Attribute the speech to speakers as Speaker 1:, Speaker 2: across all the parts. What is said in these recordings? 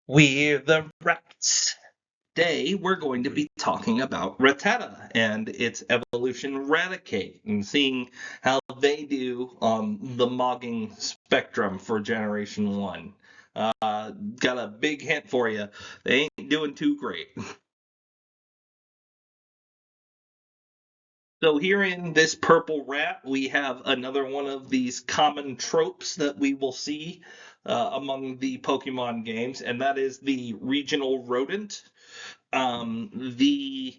Speaker 1: We're the Rats. Today, we're going to be talking about Rattata and its evolution Raticate and seeing how they do on the mogging spectrum for Generation 1. Got a big hint for you. They ain't doing too great. So here in this purple rat, we have another one of these common tropes that we will see among the Pokemon games, and that is the regional rodent. The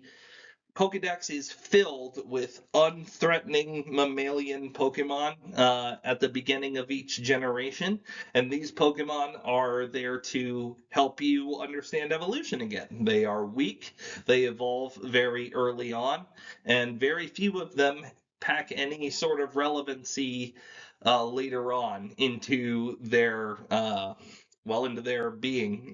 Speaker 1: Pokedex is filled with unthreatening mammalian Pokemon at the beginning of each generation, and these Pokemon are there to help you understand evolution again. They are weak, they evolve very early on, and very few of them pack any sort of relevancy later on into their into their being.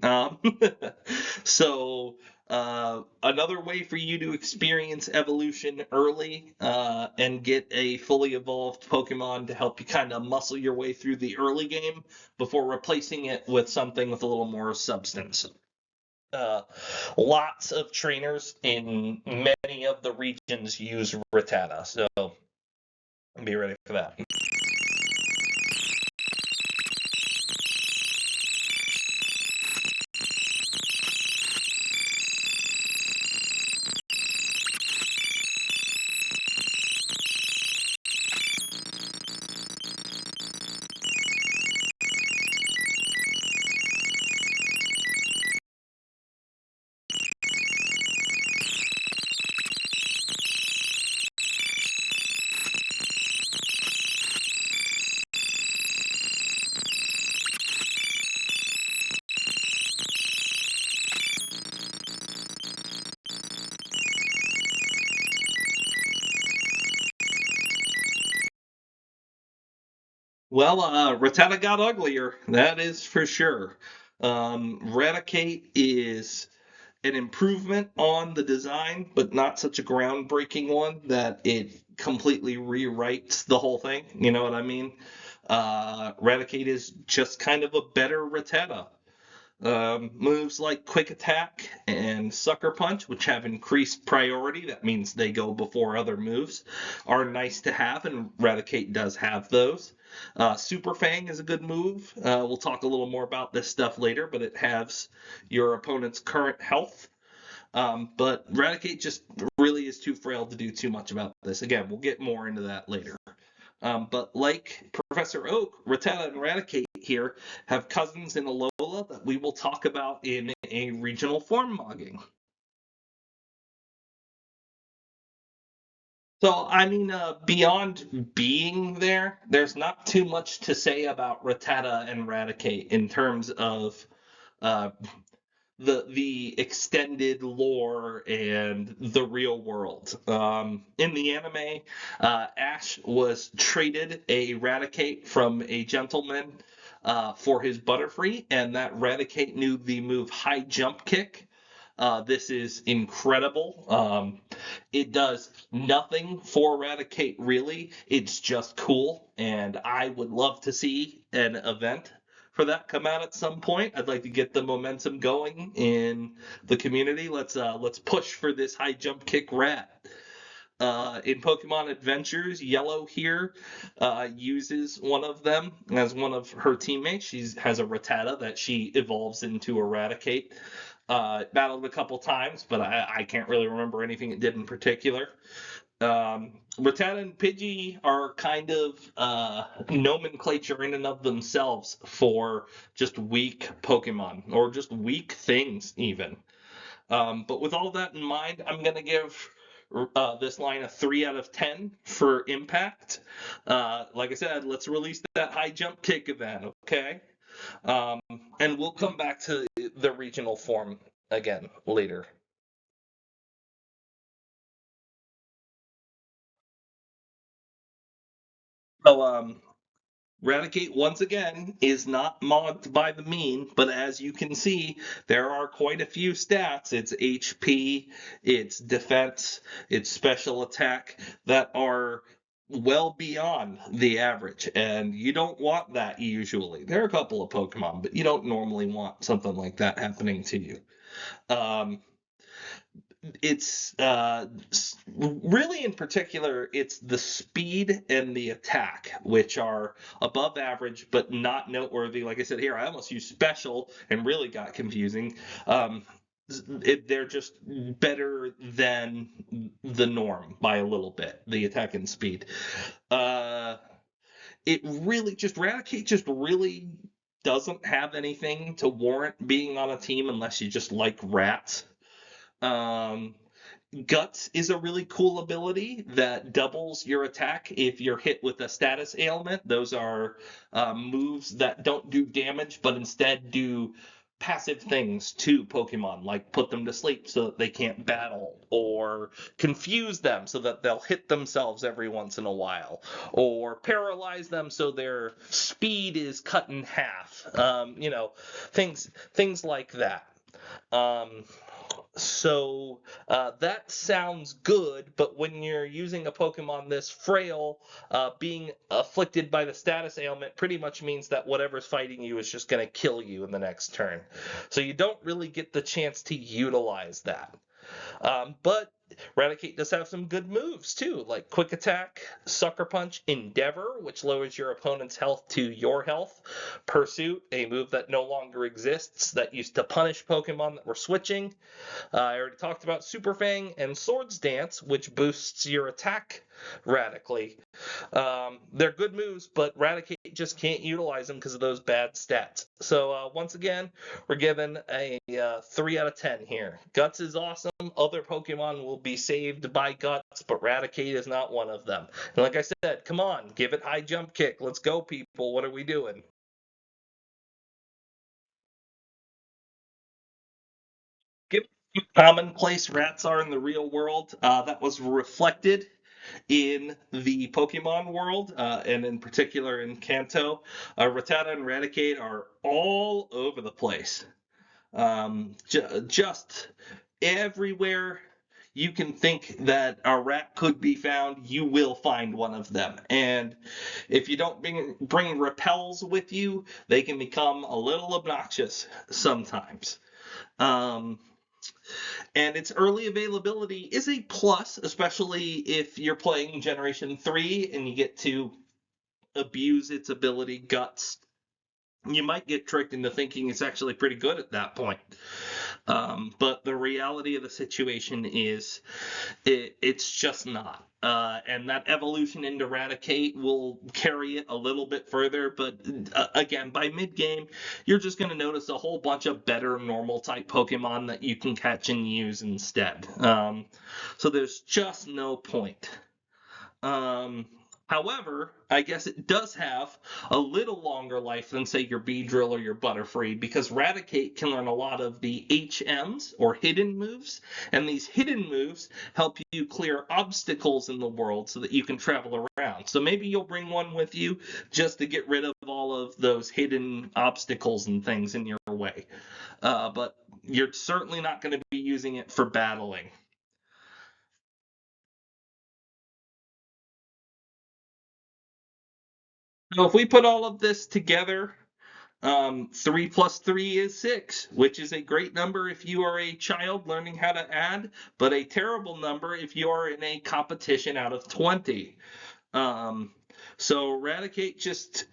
Speaker 1: So another way for you to experience evolution early and get a fully evolved Pokemon to help you kind of muscle your way through the early game before replacing it with something with a little more substance. Uh, Lots of trainers in many of the regions use Rattata, so be ready for that. Well, Rattata got uglier, that is for sure. Raticate is an improvement on the design, but not such a groundbreaking one that it completely rewrites the whole thing. You know what I mean? Raticate is just kind of a better Rattata. Moves like Quick Attack and Sucker Punch, which have increased priority, that means they go before other moves, are nice to have, and Raticate does have those. Super Fang is a good move. We'll talk a little more about this stuff later, but it halves your opponent's current health. But Raticate just really is too frail to do too much about this. Again, we'll get more into that later. But like Professor Oak, Rattata and Raticate here have cousins in Alola that we will talk about in a regional form mogging. So, I mean, beyond being there, there's not too much to say about Rattata and Raticate in terms of uh, the extended lore and the real world. In the anime, Ash was traded a Raticate from a gentleman for his Butterfree, and that Raticate knew the move High Jump Kick. This is incredible. It does nothing for Raticate, really. It's just cool, and I would love to see an event for that come out at some point. I'd like to get the momentum going in the community. Let's push for this high jump kick rat. In Pokemon Adventures, Yellow here uses one of them as one of her teammates. She has a Rattata that she evolves into Eradicate. Battled a couple times, but I can't really remember anything it did in particular. Rattata and Pidgey are kind of nomenclature in and of themselves for just weak Pokemon, or just weak things, even. But with all that in mind, I'm going to give this line a 3 out of 10 for impact. Like I said, let's release that high jump kick event, okay? Um, and we'll come back to the regional form again later. So, Raticate, once again, is not mocked by the mean, but as you can see, there are quite a few stats. It's HP, it's defense, it's special attack that are well beyond the average, and you don't want that usually. There are a couple of Pokemon, but you don't normally want something like that happening to you. Um, it's really in particular, it's the speed and the attack, which are above average but not noteworthy. Like I said here, I almost used special and really got confusing. Um, they're just better than the norm by a little bit, the attack and speed. Uh, it really just Raticate just really doesn't have anything to warrant being on a team unless you just like rats. Um, Guts is a really cool ability that doubles your attack if you're hit with a status ailment. Those are moves that don't do damage, but instead do passive things to Pokemon, like put them to sleep so that they can't battle, or confuse them so that they'll hit themselves every once in a while, or paralyze them so their speed is cut in half. Things like that. Um, so that sounds good, but when you're using a Pokemon this frail, being afflicted by the status ailment pretty much means that whatever's fighting you is just going to kill you in the next turn. So you don't really get the chance to utilize that. But Raticate does have some good moves too, like Quick Attack, Sucker Punch, Endeavor, which lowers your opponent's health to your health, Pursuit, a move that no longer exists that used to punish Pokemon that were switching. I already talked about Super Fang and Swords Dance, which boosts your attack radically. They're good moves, but Raticate just can't utilize them because of those bad stats. So once again, we're given a 3 out of 10 here. Guts is awesome. Other Pokemon will be saved by Guts, but Raticate is not one of them. And like I said, come on, give it high jump kick. Let's go, people. What are we doing? Given how commonplace rats are in the real world, that was reflected in the Pokemon world, and in particular in Kanto. Rattata and Raticate are all over the place. Just everywhere you can think that a rat could be found, you will find one of them. And if you don't bring repels with you, they can become a little obnoxious sometimes. Um, and its early availability is a plus, especially if you're playing Generation 3 and you get to abuse its ability Guts. You might get tricked into thinking it's actually pretty good at that point. But the reality of the situation is it's just not. And that evolution into Raticate will carry it a little bit further. But again, by mid game, you're just going to notice a whole bunch of better normal type Pokemon that you can catch and use instead. So there's just no point. Um, However, I guess it does have a little longer life than, say, your Beedrill or your Butterfree, because Raticate can learn a lot of the HMs, or hidden moves, and these hidden moves help you clear obstacles in the world so that you can travel around. So maybe you'll bring one with you just to get rid of all of those hidden obstacles and things in your way. But you're certainly not going to be using it for battling. So if we put all of this together, 3 plus 3 is 6, which is a great number if you are a child learning how to add, but a terrible number if you are in a competition out of 20. Um, so Eradicate just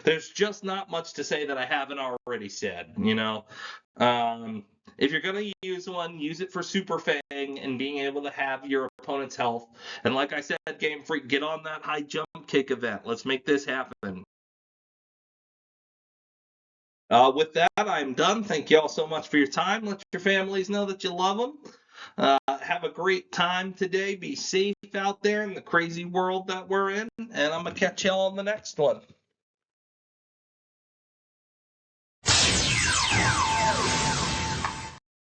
Speaker 1: there's just not much to say that I haven't already said. If you're gonna use one, use it for Super Fang and being able to have your opponent's health. And like I said, Game Freak, get on that high jump kick event. Let's make this happen. With that, I'm done. Thank you all so much for your time. Let your families know that you love them. Have a great time today. Be safe out there in the crazy world that we're in. And I'm going to catch y'all on the next one.